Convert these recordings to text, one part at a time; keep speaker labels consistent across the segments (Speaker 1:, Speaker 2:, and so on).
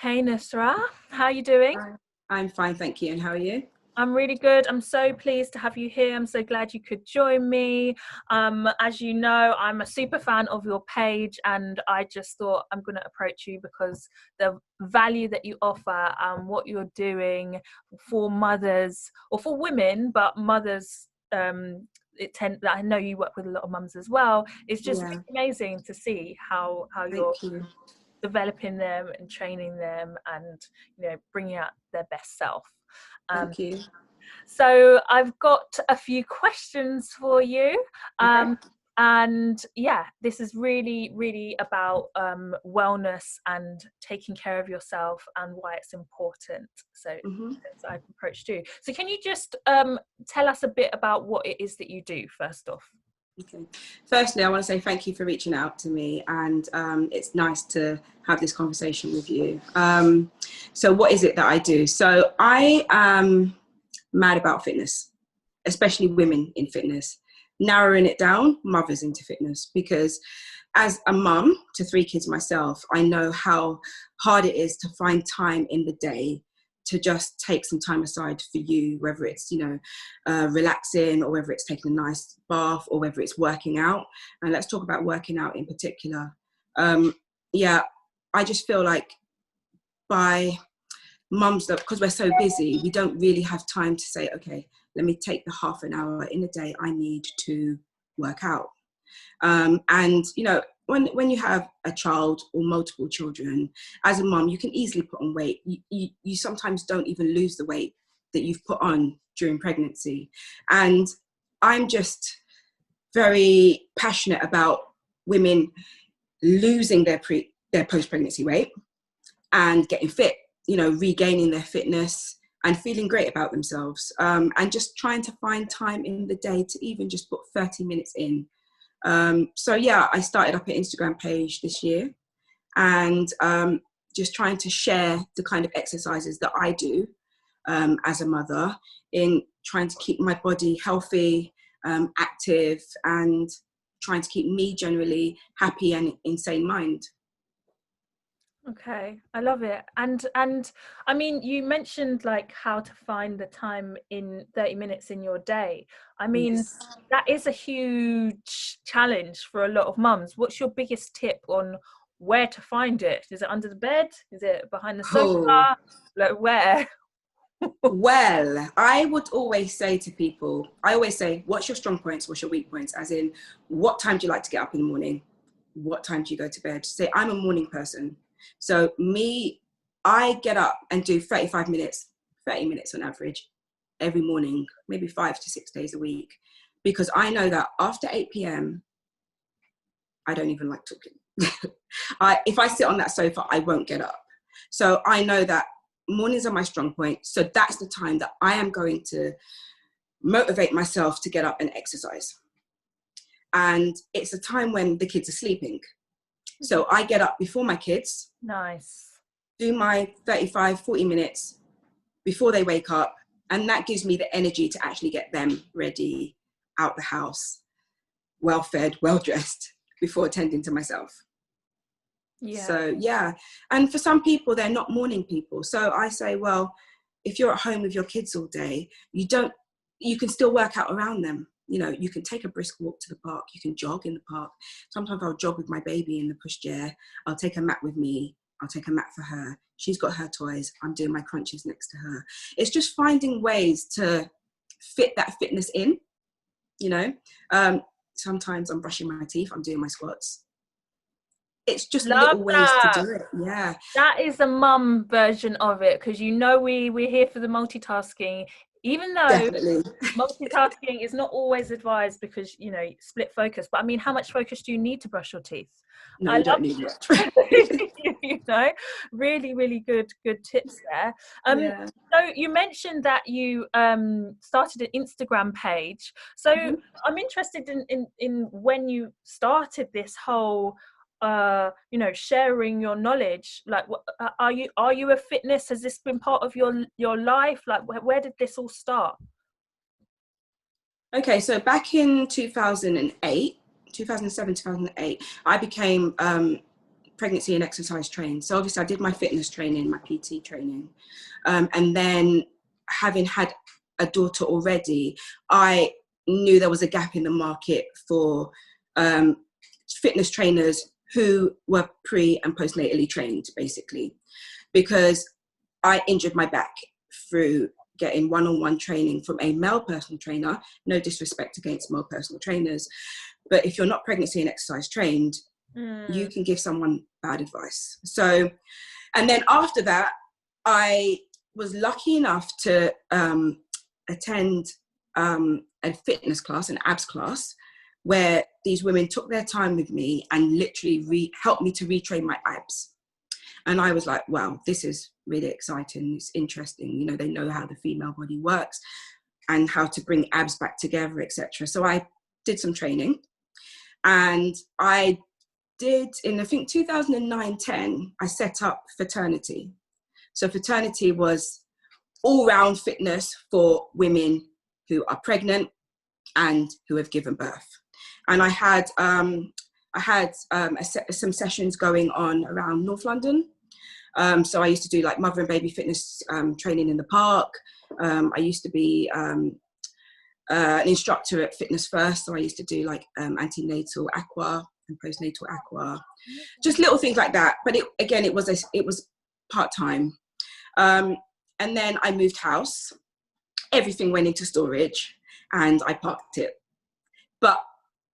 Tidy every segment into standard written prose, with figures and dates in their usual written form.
Speaker 1: Hey Nusrat, how are you doing?
Speaker 2: Hi. I'm fine, thank you. And how are you?
Speaker 1: I'm really good. I'm so pleased to have you here. I'm so glad you could join me. As you know, I'm a super fan of your page, and I just thought I'm going to approach you because the value that you offer, what you're doing for mothers or for women, but mothers. I know you work with a lot of mums as well. It's just
Speaker 2: Yeah,
Speaker 1: really amazing to see how you're
Speaker 2: thank you.
Speaker 1: developing them and training them and bringing out their best self. um,
Speaker 2: Thank you.
Speaker 1: so I've got a few questions for you,
Speaker 2: Okay.
Speaker 1: and yeah, this is really about wellness and taking care of yourself and why it's important. So
Speaker 2: hmm
Speaker 1: I've approached you. So can you just tell us a bit about what it is that you do first off?
Speaker 2: Okay. Firstly, I want to say thank you for reaching out to me, and it's nice to have this conversation with you. So, what is it that I do? So, I am mad about fitness, especially women in fitness. Narrowing it down, mothers into fitness, because as a mum to three kids myself, I know how hard it is to find time in the day to just take some time aside for you, whether it's, relaxing, or whether it's taking a nice bath, or whether it's working out. And let's talk about working out in particular. Yeah, I just feel like by mums, that because we're so busy, we don't really have time to say, okay, let me take the half an hour in a day I need to work out. And when you have a child or multiple children, as a mom, you can easily put on weight. You sometimes don't even lose the weight that you've put on during pregnancy. And I'm just very passionate about women losing their post-pregnancy weight and getting fit, regaining their fitness and feeling great about themselves, and just trying to find time in the day to even just put 30 minutes in. So yeah, I started up an Instagram page this year, and just trying to share the kind of exercises that I do as a mother, in trying to keep my body healthy, active, and trying to keep me generally happy and in sane mind.
Speaker 1: Okay, I love it. And I mean, you mentioned like how to find the time in 30 minutes in your day. I mean,
Speaker 2: Yes.
Speaker 1: that is a huge challenge for a lot of mums. What's your biggest tip on where to find it? Is it under the bed? Is it behind the sofa?
Speaker 2: Oh,
Speaker 1: Like where?
Speaker 2: well, I would always say to people, I always say, what's your strong points? What's your weak points? As in, what time do you like to get up in the morning? What time do you go to bed? Say, I'm a morning person. So I get up and do 35 minutes, 30 minutes on average every morning, maybe 5 to 6 days a week, because I know that after 8 p.m., I don't even like talking. If I sit on that sofa, I won't get up. So I know that mornings are my strong point. So that's the time that I am going to motivate myself to get up and exercise. And it's a time when the kids are sleeping. So I get up before my kids,
Speaker 1: Nice.
Speaker 2: do my 35, 40 minutes before they wake up. And that gives me the energy to actually get them ready, out the house, well fed, well dressed, before attending to myself.
Speaker 1: Yeah.
Speaker 2: So yeah, and for some people, they're not morning people. So I say, well, if you're at home with your kids all day, you can still work out around them. You can take a brisk walk to the park, you can jog in the park. Sometimes I'll jog with my baby in the pushchair. I'll take a mat with me. I'll take a mat for her. She's got her toys. I'm doing my crunches next to her. It's just finding ways to fit that fitness in, you know. Sometimes I'm brushing my teeth, I'm doing my squats. It's just
Speaker 1: Love
Speaker 2: little ways to
Speaker 1: that.
Speaker 2: do it. Yeah,
Speaker 1: That is the mum version of it, because we're here for the multitasking, even though
Speaker 2: definitely.
Speaker 1: multitasking is not always advised because split focus. But I mean, how much focus do you need to brush your teeth?
Speaker 2: No,
Speaker 1: I
Speaker 2: you don't
Speaker 1: love
Speaker 2: need it.
Speaker 1: you know really good tips there.
Speaker 2: Yeah.
Speaker 1: So you mentioned that you started an Instagram page. So
Speaker 2: Mhm.
Speaker 1: I'm interested in when you started this whole sharing your knowledge. Like, are you a fitness, has this been part of your life? Like, where did this all start?
Speaker 2: Okay, so back in 2008, 2007, 2008, I became pregnancy and exercise trained. So obviously I did my fitness training, my PT training. And then having had a daughter already, I knew there was a gap in the market for fitness trainers who were pre and postnatally trained, basically, because I injured my back through getting one-on-one training from a male personal trainer. No disrespect against male personal trainers, but if you're not pregnancy and exercise trained, you can give someone bad advice. So, and then after that, I was lucky enough to attend a fitness class, an abs class, where these women took their time with me and literally helped me to retrain my abs. And I was like, wow, this is really exciting. It's interesting. You know, they know how the female body works and how to bring abs back together, etc. So I did some training, and I did, in I think 2009-10, I set up Fraternity. So Fraternity was all-round fitness for women who are pregnant and who have given birth. And I had some sessions going on around North London. So I used to do like mother and baby fitness training in the park. I used to be an instructor at Fitness First. So I used to do like antenatal aqua and postnatal aqua, just little things like that. But it was part-time. And then I moved house. Everything went into storage and I parked it. But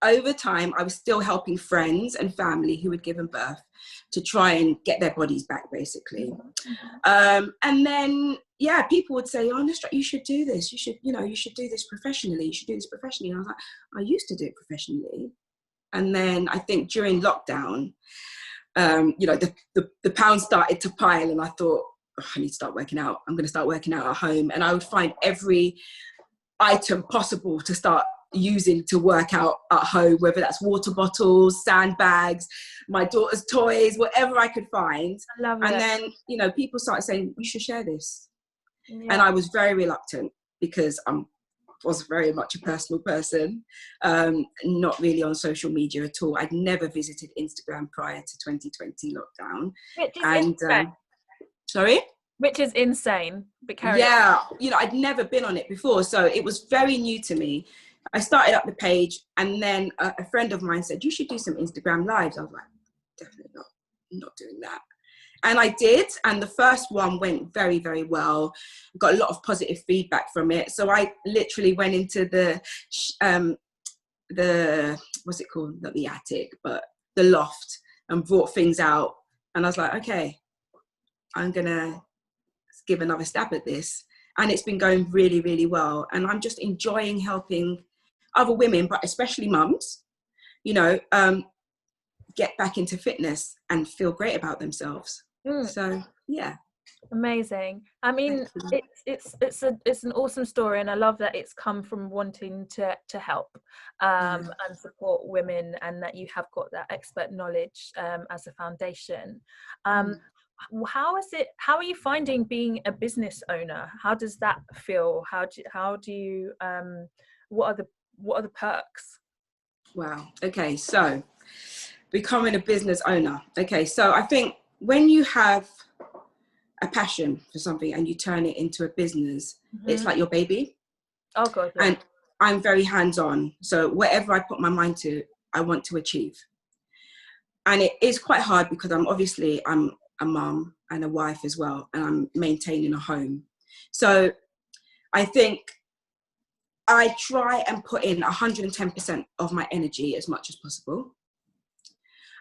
Speaker 2: over time, I was still helping friends and family who had given birth to try and get their bodies back, basically. And then, yeah, people would say, oh, Nustrat, you should do this. You should do this professionally. You should do this professionally. And I was like, I used to do it professionally. And then I think during lockdown, the pounds started to pile, and I thought, oh, I need to start working out. I'm going to start working out at home. And I would find every item possible to start using to work out at home, whether that's water bottles, sandbags, my daughter's toys, whatever I could find.
Speaker 1: I love it.
Speaker 2: And then, people started saying, you should share this.
Speaker 1: Yeah.
Speaker 2: And I was very reluctant because I was very much a personal person, not really on social media at all. I'd never visited Instagram prior to 2020 lockdown. Sorry?
Speaker 1: Which is insane. But
Speaker 2: yeah, I'd never been on it before, so it was very new to me. I started up the page, and then a friend of mine said, you should do some Instagram lives. I was like, definitely not doing that. And I did, and the first one went very, very well. Got a lot of positive feedback from it. So I literally went into the what's it called? Not the attic, but the loft, and brought things out. And I was like, okay, I'm gonna give another stab at this. And it's been going really, really well. And I'm just enjoying helping other women, but especially mums, get back into fitness and feel great about themselves. So yeah,
Speaker 1: amazing. I mean, it's an awesome story, and I love that it's come from wanting to help and support women, and that you have got that expert knowledge as a foundation. How are you finding being a business owner? How does that feel? How do you what are the perks?
Speaker 2: Wow. Okay, so becoming a business owner. Okay, so I think when you have a passion for something and you turn it into a business, it's like your baby.
Speaker 1: Oh God. Yeah.
Speaker 2: And I'm very hands-on. So whatever I put my mind to, I want to achieve. And it is quite hard because I'm a mum and a wife as well, and I'm maintaining a home. So I think I try and put in 110% of my energy as much as possible.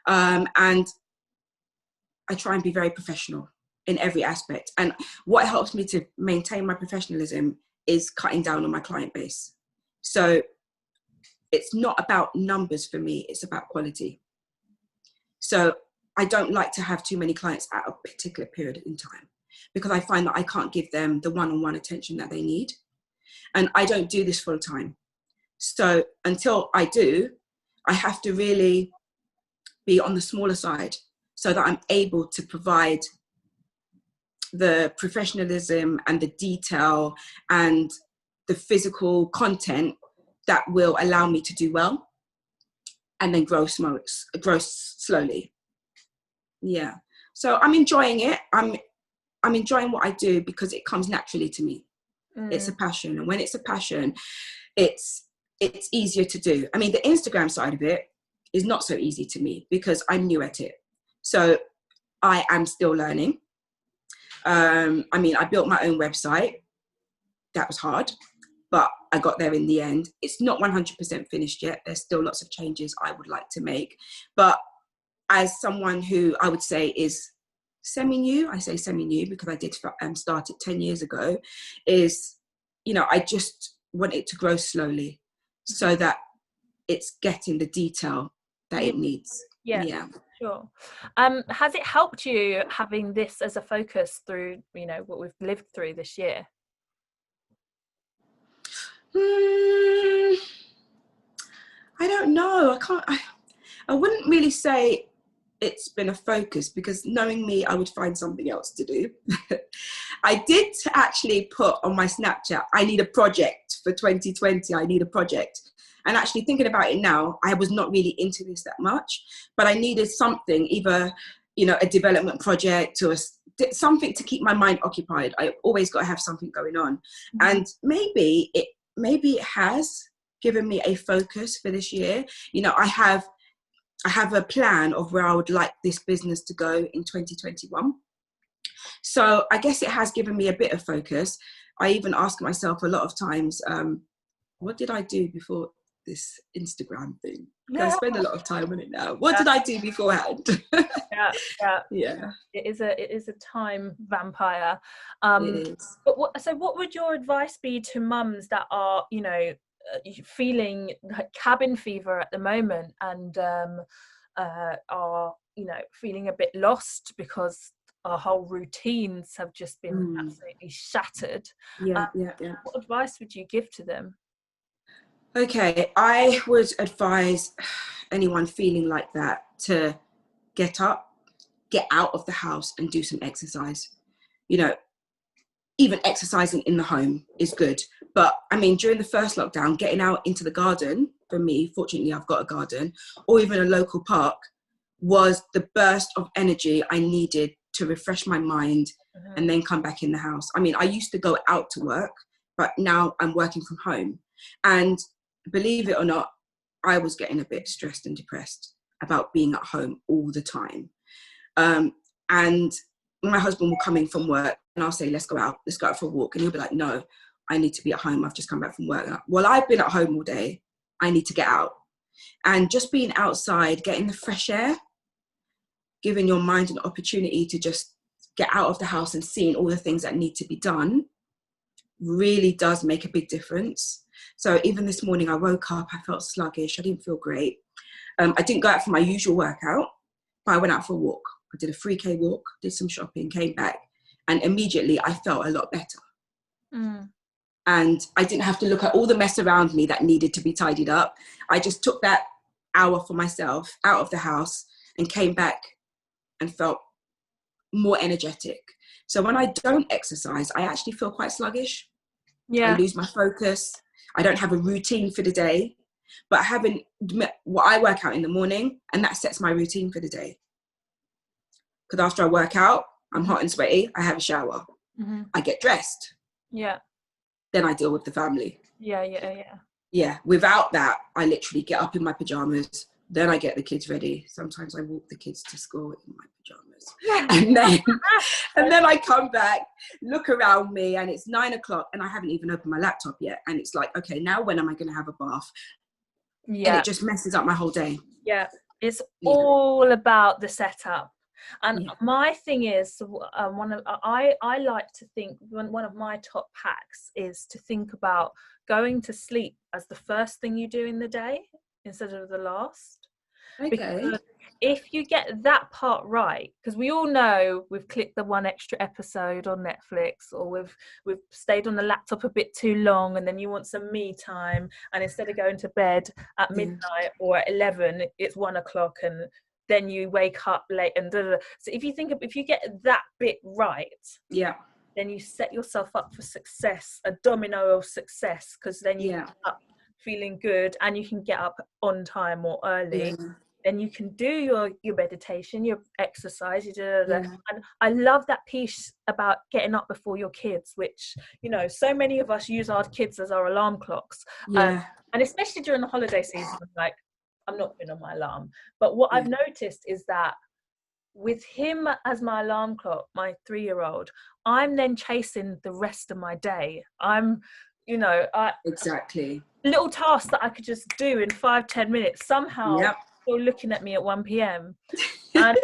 Speaker 2: And I try and be very professional in every aspect. And what helps me to maintain my professionalism is cutting down on my client base. So it's not about numbers for me, it's about quality. So I don't like to have too many clients at a particular period in time, because I find that I can't give them the one-on-one attention that they need. And I don't do this full time. So until I do, I have to really be on the smaller side so that I'm able to provide the professionalism and the detail and the physical content that will allow me to do well and then grow slowly. Yeah. So I'm enjoying it. I'm enjoying what I do because it comes naturally to me. It's a passion, and when it's a passion, it's easier to do. I mean, the Instagram side of it is not so easy to me because I'm new at it. So I am still learning. I mean, I built my own website. That was hard, but I got there in the end. It's not 100% finished yet. There's still lots of changes I would like to make. But as someone who I would say is semi-new, I say semi-new because I did start it 10 years ago, is, you know, I just want it to grow slowly so that it's getting the detail that it needs.
Speaker 1: Yeah. Sure. Has it helped you having this as a focus through, you know, what we've lived through this year?
Speaker 2: I don't know. I wouldn't really say it's been a focus because knowing me, I would find something else to do. I did actually put on my Snapchat, I need a project for 2020. I need a project. And actually thinking about it now, I was not really into this that much, but I needed something, either, you know, a development project or something to keep my mind occupied. I always got to have something going on. And maybe it has given me a focus for this year. You know, I have a plan of where I would like this business to go in 2021. So I guess it has given me a bit of focus. I even ask myself a lot of times, what did I do before this Instagram thing? I spend a lot of time on it now. What did I do beforehand? Yeah.
Speaker 1: It is a time vampire.
Speaker 2: It is.
Speaker 1: But what would your advice be to mums that are, you know, feeling like cabin fever at the moment and are, you know, feeling a bit lost because our whole routines have just been absolutely shattered?
Speaker 2: Yeah.
Speaker 1: What advice would you give to them?
Speaker 2: Okay, I would advise anyone feeling like that to get up, get out of the house and do some exercise. You know, even exercising in the home is good. But I mean, during the first lockdown, getting out into the garden, for me, fortunately I've got a garden, or even a local park, was the burst of energy I needed to refresh my mind and then come back in the house. I mean, I used to go out to work, but now I'm working from home. And believe it or not, I was getting a bit stressed and depressed about being at home all the time. And my husband will come in from work and I'll say, let's go out for a walk. And he'll be like, no, I need to be at home. I've just come back from work. And well, I've been at home all day. I need to get out. And just being outside, getting the fresh air, giving your mind an opportunity to just get out of the house and seeing all the things that need to be done really does make a big difference. So even this morning I woke up, I felt sluggish. I didn't feel great. I didn't go out for my usual workout, but I went out for a walk. I did a 3K walk, did some shopping, came back, and immediately I felt a lot better. And I didn't have to look at all the mess around me that needed to be tidied up. I just took that hour for myself out of the house and came back and felt more energetic. So when I don't exercise, I actually feel quite sluggish. I lose my focus. I don't have a routine for the day. But I work out in the morning and that sets my routine for the day. Because after I work out, I'm hot and sweaty. I have a shower. I get dressed. Then I deal with the family. Yeah. Without that, I literally get up in my pajamas. Then I get the kids ready. Sometimes I walk the kids to school in my pajamas. And then I come back, look around me, and it's 9 o'clock and I haven't even opened my laptop yet. And it's like, okay, now when am I going to have a bath? And it just messes up my whole day.
Speaker 1: It's all about the setup. And my thing is, I like to think, one of my top hacks is to think about going to sleep as the first thing you do in the day instead of the last. Because if you get that part right, because we all know we've clicked the one extra episode on Netflix, or we've stayed on the laptop a bit too long, and then you want some me time, and instead of going to bed at midnight or at 11, it's 1 o'clock, and then you wake up late and so if you get that bit right, then you set yourself up for success, a domino of success, because then you get up feeling good and you can get up on time or early. then you can do your meditation, your exercise,
Speaker 2: Yeah.
Speaker 1: and I love that piece about getting up before your kids, which, you know, so many of us use our kids as our alarm clocks.
Speaker 2: Yeah.
Speaker 1: And especially during the holiday season, like, I'm not putting on my alarm. But what I've noticed is that with him as my alarm clock, my 3-year-old, I'm then chasing the rest of my day. I'm, you know,
Speaker 2: Exactly.
Speaker 1: little tasks that I could just do in 5-10 minutes, somehow
Speaker 2: Yep.
Speaker 1: still looking at me at 1 p.m. And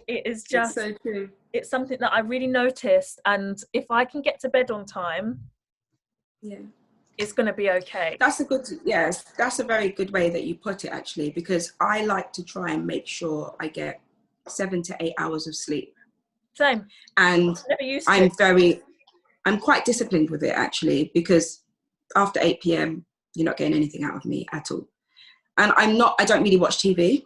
Speaker 1: it is
Speaker 2: It's
Speaker 1: just,
Speaker 2: so true.
Speaker 1: it's something that I really noticed. And if I can get to bed on time,
Speaker 2: Yeah.
Speaker 1: it's going to be okay.
Speaker 2: That's a good, yes, that's a very good way that you put it, actually, because I like to try and make sure I get 7 to 8 hours of sleep.
Speaker 1: Same.
Speaker 2: And
Speaker 1: Never used to.
Speaker 2: I'm quite disciplined with it, actually, because after 8 p.m., you're not getting anything out of me at all. And I don't really watch TV,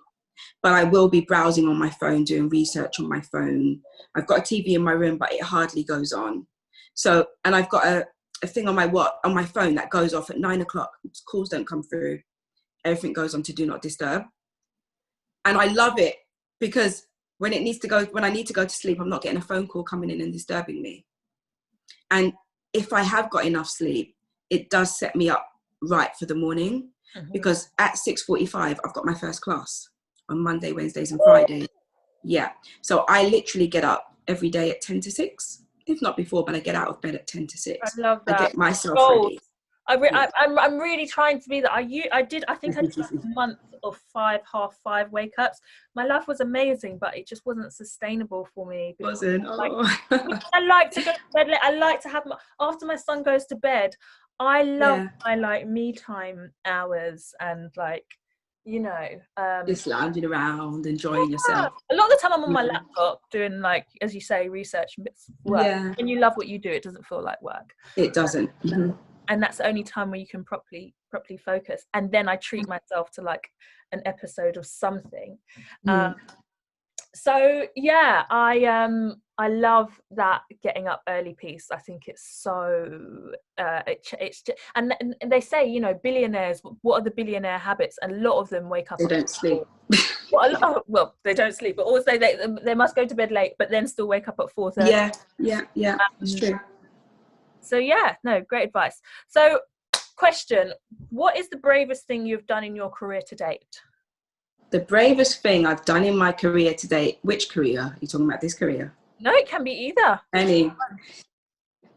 Speaker 2: but I will be browsing on my phone, doing research on my phone. I've got a TV in my room, but it hardly goes on. So, and I've got a thing on my phone that goes off at 9 o'clock. Calls don't come through. Everything goes on to do not disturb. And I love it because when I need to go to sleep, I'm not getting a phone call coming in and disturbing me. And if I have got enough sleep, it does set me up right for the morning, because at 6:45, I've got my first class on Monday, Wednesdays and Fridays. Yeah. So I literally get up every day at 10 to 6, if not before, but I get out of bed at 10 to 6.
Speaker 1: I love that.
Speaker 2: I get myself ready.
Speaker 1: I'm really trying to be that. I did like a month of 5:30 wake ups. My life was amazing, but it just wasn't sustainable for me.
Speaker 2: Wasn't. Oh.
Speaker 1: I like to go to bed late. I like to have after my son goes to bed. I love my like me time hours, and like, you know,
Speaker 2: Just lounging around, enjoying yourself.
Speaker 1: a lot of the time I'm on my laptop doing, like, as you say, research and bits of work.
Speaker 2: Yeah.
Speaker 1: When you love what you do, it doesn't feel like work.
Speaker 2: It doesn't.
Speaker 1: And that's the only time where you can properly focus. And then I treat myself to like an episode of something. So yeah, I love that getting up early piece. I think it's so and they say, you know, billionaires, what are the billionaire habits? And a lot of them wake up.
Speaker 2: They don't sleep.
Speaker 1: Well, they don't sleep, but also they must go to bed late, but then still wake up at 4:30.
Speaker 2: Yeah. It's true.
Speaker 1: So yeah, no, great advice. So, question: what is the bravest thing you've done in your career to date?
Speaker 2: The bravest thing I've done in my career to date. Which career? Are you talking about this career?
Speaker 1: No, it can be either.
Speaker 2: Any.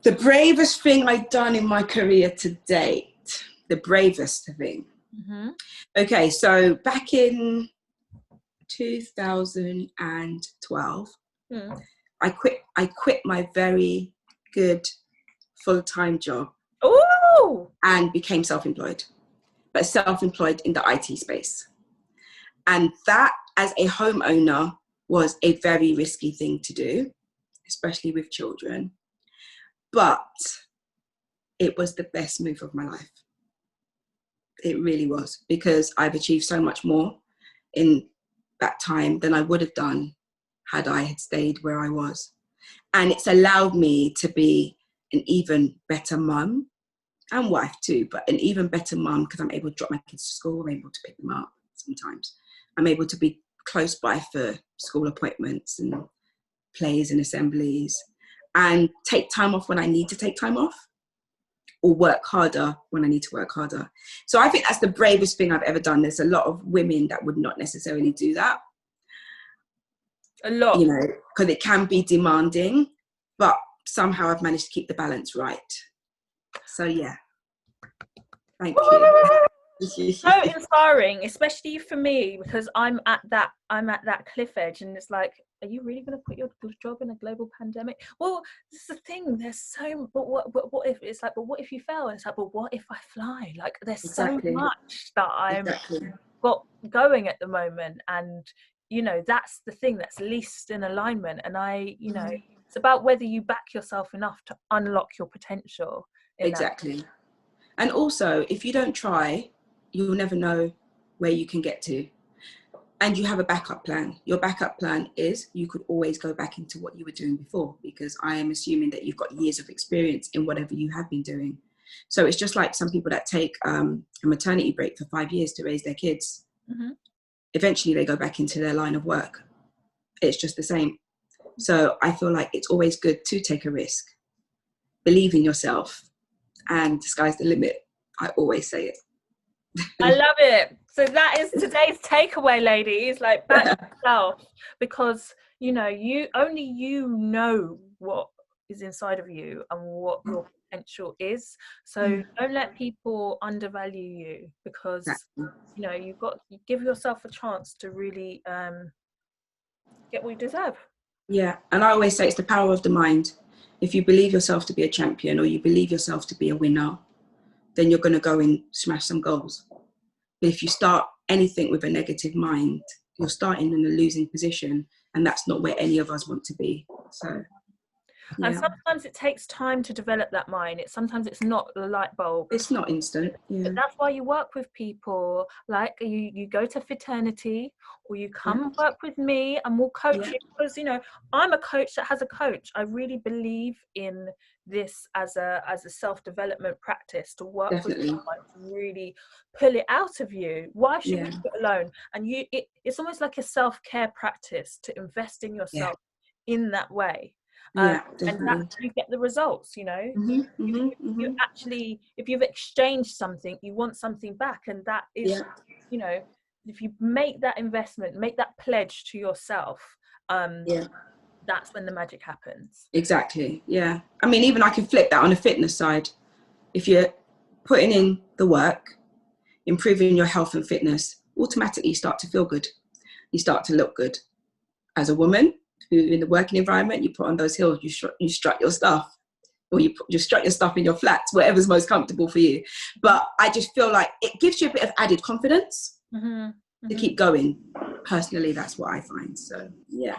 Speaker 2: The bravest thing I've done in my career to date. The bravest thing. Okay, so back in 2012, I quit my very good full-time job.
Speaker 1: Ooh!
Speaker 2: And became self-employed, but self-employed in the IT space. And that, as a homeowner, was a very risky thing to do, especially with children. But it was the best move of my life. It really was, because I've achieved so much more in that time than I would have done had I had stayed where I was. And it's allowed me to be an even better mum and wife too, but an even better mum, because I'm able to drop my kids to school. I'm able to pick them up sometimes. I'm able to be close by for school appointments and plays and assemblies, and take time off when I need to take time off, or work harder when I need to work harder. So I think that's the bravest thing I've ever done. There's a lot of women that would not necessarily do that.
Speaker 1: A lot.
Speaker 2: You know, because it can be demanding, but somehow I've managed to keep the balance right. So yeah, thank you.
Speaker 1: So inspiring, especially for me, because I'm at that cliff edge, and it's like, are you really going to put your job in a global pandemic? Well, this is the thing. There's so, but what if it's like, but what if you fail? And it's like, but what if I fly? Like, there's so much that I'm got going at the moment, and you know, that's the thing that's least in alignment. And you know, it's about whether you back yourself enough to unlock your potential.
Speaker 2: Exactly. And also, if you don't try, you'll never know where you can get to. And you have a backup plan. Your backup plan is you could always go back into what you were doing before, because I am assuming that you've got years of experience in whatever you have been doing. So it's just like some people that take a maternity break for 5 years to raise their kids. eventually they go back into their line of work. It's just the same. So I feel like it's always good to take a risk, believe in yourself, and the sky's the limit. I always say it.
Speaker 1: I love it. So that is today's takeaway, ladies. Like, back yourself, because you know what is inside of you and what your potential is. So don't let people undervalue you, because you give yourself a chance to really get what you deserve.
Speaker 2: Yeah, and I always say it's the power of the mind. If you believe yourself to be a champion, or you believe yourself to be a winner, then you're going to go and smash some goals. But if you start anything with a negative mind, you're starting in a losing position, and that's not where any of us want to be. So, yeah.
Speaker 1: And sometimes it takes time to develop that mind. Sometimes it's not the light bulb.
Speaker 2: It's not instant. Yeah.
Speaker 1: But that's why you work with people. Like you go to Fiternity, or you come work with me, and we'll coach you, because I'm a coach that has a coach. I really believe in this as a self-development practice, to work with someone to really pull it out of you. Why should you do it alone? And it's almost like a self-care practice to invest in yourself in that way. And that's you get the results. You actually, if you've exchanged something, you want something back, and that is if you make that investment, make that pledge to yourself, that's when the magic happens.
Speaker 2: Exactly. Yeah, I mean, even I can flip that on the fitness side. If you're putting in the work, improving your health and fitness, automatically you start to feel good, you start to look good. As a woman who, in the working environment, you put on those heels, you strut your stuff, or you strut your stuff in your flats, whatever's most comfortable for you. But I just feel like it gives you a bit of added confidence to keep going. Personally, that's what I find. So yeah,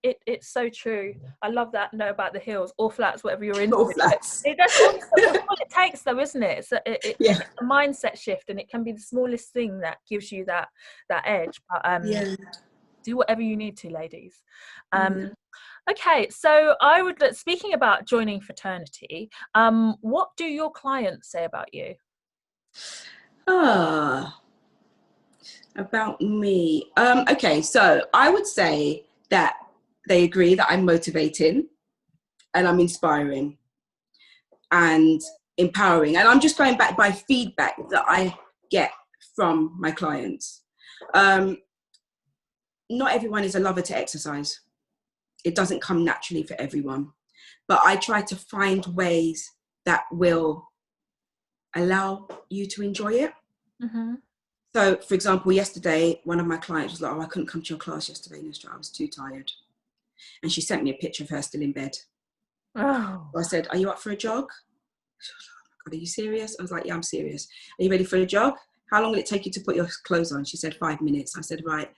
Speaker 1: it's so true. I love that note about the heels or flats, whatever you're into.
Speaker 2: or flats.
Speaker 1: That's all it takes, though, isn't it? It's a mindset shift, and it can be the smallest thing that gives you that edge. But do whatever you need to, ladies. Okay, so speaking about joining Fiternity, what do your clients say about you?
Speaker 2: About me. Okay, so I would say that they agree that I'm motivating, and I'm inspiring and empowering. And I'm just going back by feedback that I get from my clients. Not everyone is a lover to exercise. It doesn't come naturally for everyone. But I try to find ways that will allow you to enjoy it. So, for example, yesterday, one of my clients was like, I couldn't come to your class yesterday, Nustrat. I was too tired. And she sent me a picture of her still in bed. So I said, are you up for a jog? She was like, oh my God, are you serious? I was like, yeah, I'm serious. Are you ready for a jog? How long will it take you to put your clothes on? She said, 5 minutes. I said, right,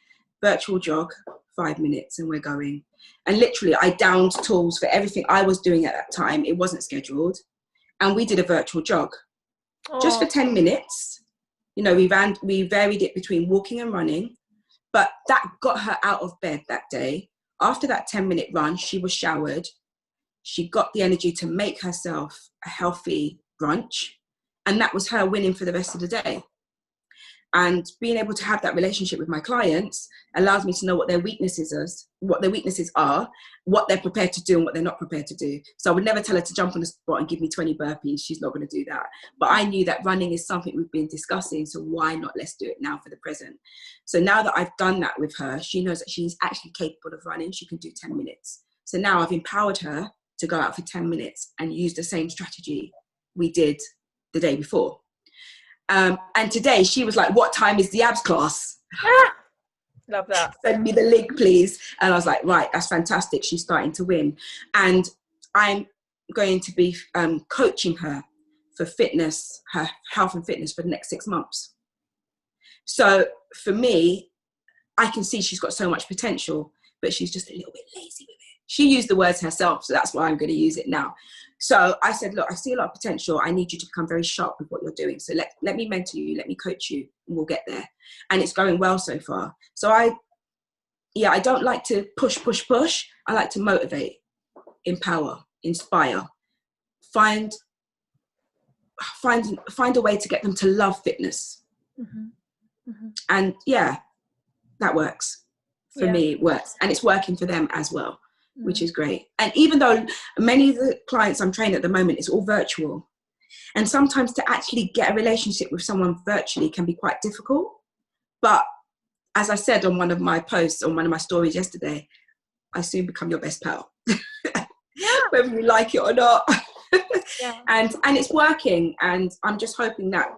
Speaker 2: virtual jog, 5 minutes, and we're going. And literally, I downed tools for everything I was doing at that time. It wasn't scheduled. And we did a virtual jog. Just for 10 minutes. We varied it between walking and running, but that got her out of bed that day. After that 10-minute run, she was showered. She got the energy to make herself a healthy brunch. And that was her winning for the rest of the day. And being able to have that relationship with my clients allows me to know what their weaknesses are, what they're prepared to do and what they're not prepared to do. So I would never tell her to jump on the spot and give me 20 burpees. She's not going to do that. But I knew that running is something we've been discussing. So why not? Let's do it now for the present. So now that I've done that with her, she knows that she's actually capable of running. She can do 10 minutes. So now I've empowered her to go out for 10 minutes and use the same strategy we did the day before. And today she was like, what time is the abs class?
Speaker 1: Love that.
Speaker 2: Send me the link, please. And I was like, right, that's fantastic. She's starting to win. And I'm going to be coaching her for fitness, her health and fitness for the next 6 months. So for me, I can see she's got so much potential, but she's just a little bit lazy with it. She used the words herself, so that's why I'm going to use it now. So I said, look, I see a lot of potential. I need you to become very sharp with what you're doing. So let me mentor you, let me coach you, and we'll get there. And it's going well so far. So I don't like to push. I like to motivate, empower, inspire, find a way to get them to love fitness. And yeah, that works. For me, it works. And it's working for them as well, which is great. And even though many of the clients I'm training at the moment, it's all virtual. And sometimes to actually get a relationship with someone virtually can be quite difficult. But as I said on one of my posts, on one of my stories yesterday, I soon become your best pal, whether you like it or not. And it's working. And I'm just hoping that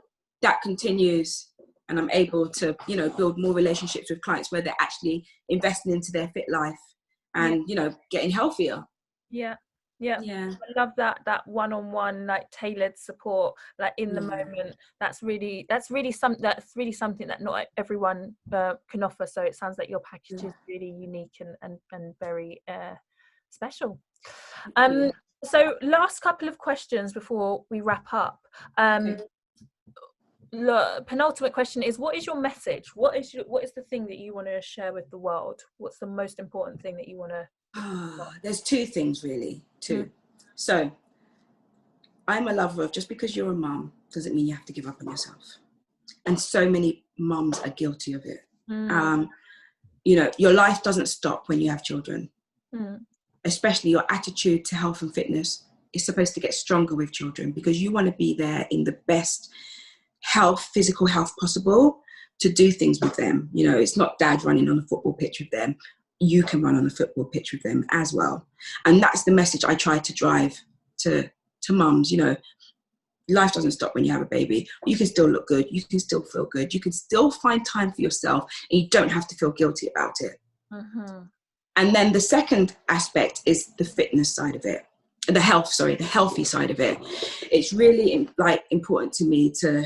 Speaker 2: that continues, and I'm able to, you know, build more relationships with clients where they're actually investing into their fit life and, you know, getting healthier. I
Speaker 1: love that one-on-one, like tailored support, like in the moment. That's really something that not everyone can offer. So it sounds like your package is really unique and very special. So last couple of questions before we wrap up. The penultimate question is, what is your message? What is the thing that you want to share with the world? What's the most important thing that you want to
Speaker 2: there's two things, really. So I'm a lover of, just because you're a mum doesn't mean you have to give up on yourself. And so many mums are guilty of it. You know, your life doesn't stop when you have children. Especially your attitude to health and fitness is supposed to get stronger with children, because you want to be there in the best health, physical health possible to do things with them. You know, it's not dad running on a football pitch with them. You can run on a football pitch with them as well. And that's the message I try to drive to mums. You know, life doesn't stop when you have a baby. You can still look good. You can still feel good. You can still find time for yourself, and you don't have to feel guilty about it. And then the second aspect is the fitness side of it. The healthy side of it. It's really important to me to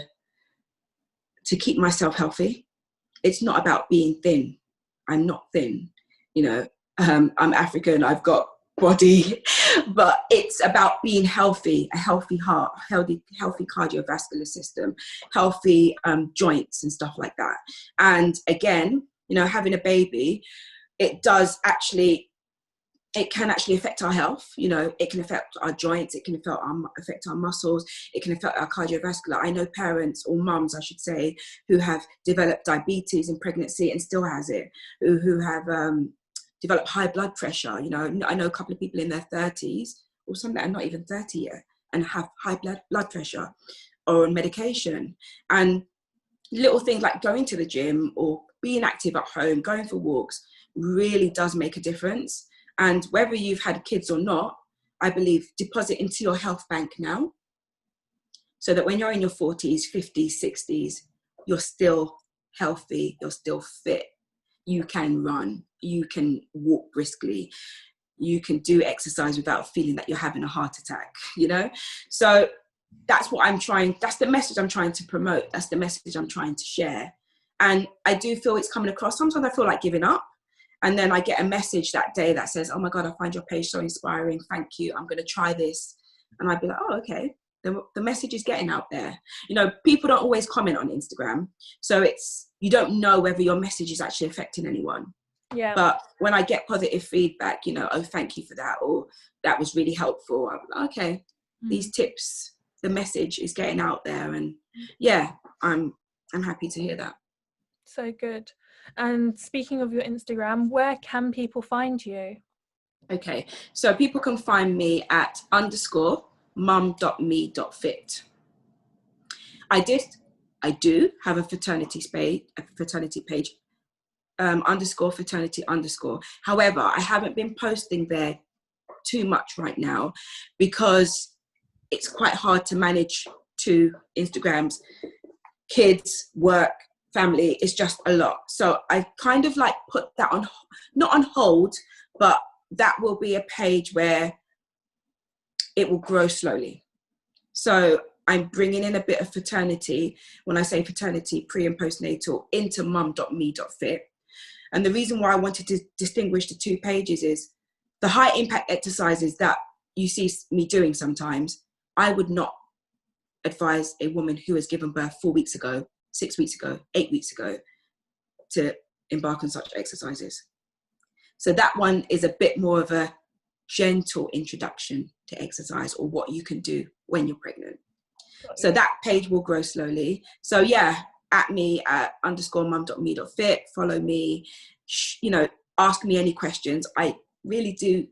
Speaker 2: keep myself healthy. It's not about being thin. I'm not thin. You know, I'm African, I've got body, but it's about being healthy, a healthy heart, healthy cardiovascular system, healthy joints and stuff like that. And again, you know, having a baby, it can actually affect our health. You know, it can affect our joints, it can affect our muscles, it can affect our cardiovascular. I know parents, or mums I should say, who have developed diabetes in pregnancy and still has it, who have developed high blood pressure. You know, I know a couple of people in their 30s, or some that are not even 30 yet, and have high blood pressure or on medication. And little things like going to the gym or being active at home, going for walks, really does make a difference. And whether you've had kids or not, I believe deposit into your health bank now, so that when you're in your 40s, 50s, 60s, you're still healthy, you're still fit. You can run, you can walk briskly, you can do exercise without feeling that you're having a heart attack, you know? So that's the message I'm trying to promote. That's the message I'm trying to share. And I do feel it's coming across. Sometimes I feel like giving up. And then I get a message that day that says, oh my God, I find your page so inspiring. Thank you. I'm going to try this. And I'd be like, oh, okay. The message is getting out there. You know, people don't always comment on Instagram. So you don't know whether your message is actually affecting anyone.
Speaker 1: Yeah.
Speaker 2: But when I get positive feedback, you know, oh, thank you for that, or that was really helpful. I'm like, okay, these tips, the message is getting out there. And yeah, I'm happy to hear that.
Speaker 1: So good. And speaking of your Instagram, where can people find you?
Speaker 2: Okay, so people can find me at _mum.me.fit. I do have a fraternity page, _fraternity_. However, I haven't been posting there too much right now because it's quite hard to manage 2 Instagrams, kids, work, family. It's just a lot. So I kind of like put that on, not on hold, but that will be a page where it will grow slowly. So I'm bringing in a bit of fraternity, when I say fraternity, pre and postnatal, into mum.me.fit. And the reason why I wanted to distinguish the 2 pages is the high impact exercises that you see me doing sometimes, I would not advise a woman who has given birth 4 weeks ago, 6 weeks ago, 8 weeks ago, to embark on such exercises. So that one is a bit more of a gentle introduction to exercise, or what you can do when you're pregnant. So that page will grow slowly. So yeah, at me at _mum.me.fit. Follow me, you know, ask me any questions. I really do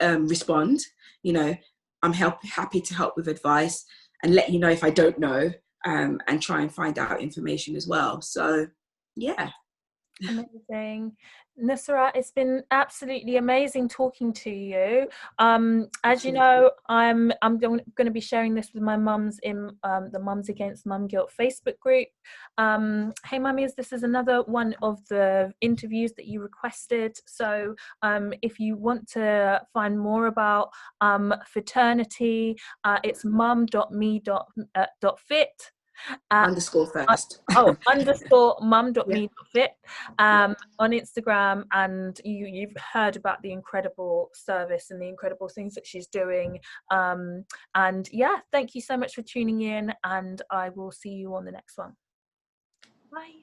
Speaker 2: respond. You know, I'm happy to help with advice and let you know if I don't know, and try and find out information as well. So yeah.
Speaker 1: Amazing. Nustrat, it's been absolutely amazing talking to you. As you know, I'm going to be sharing this with my mums in the Mums Against Mum Guilt Facebook group. Hey mummies, this is another one of the interviews that you requested. So if you want to find more about fraternity, it's mum.me.fit.
Speaker 2: Underscore first.
Speaker 1: Underscore mum.me.fit
Speaker 2: Yeah.
Speaker 1: on Instagram, and you've heard about the incredible service and the incredible things that she's doing. And yeah, thank you so much for tuning in, and I will see you on the next one. Bye.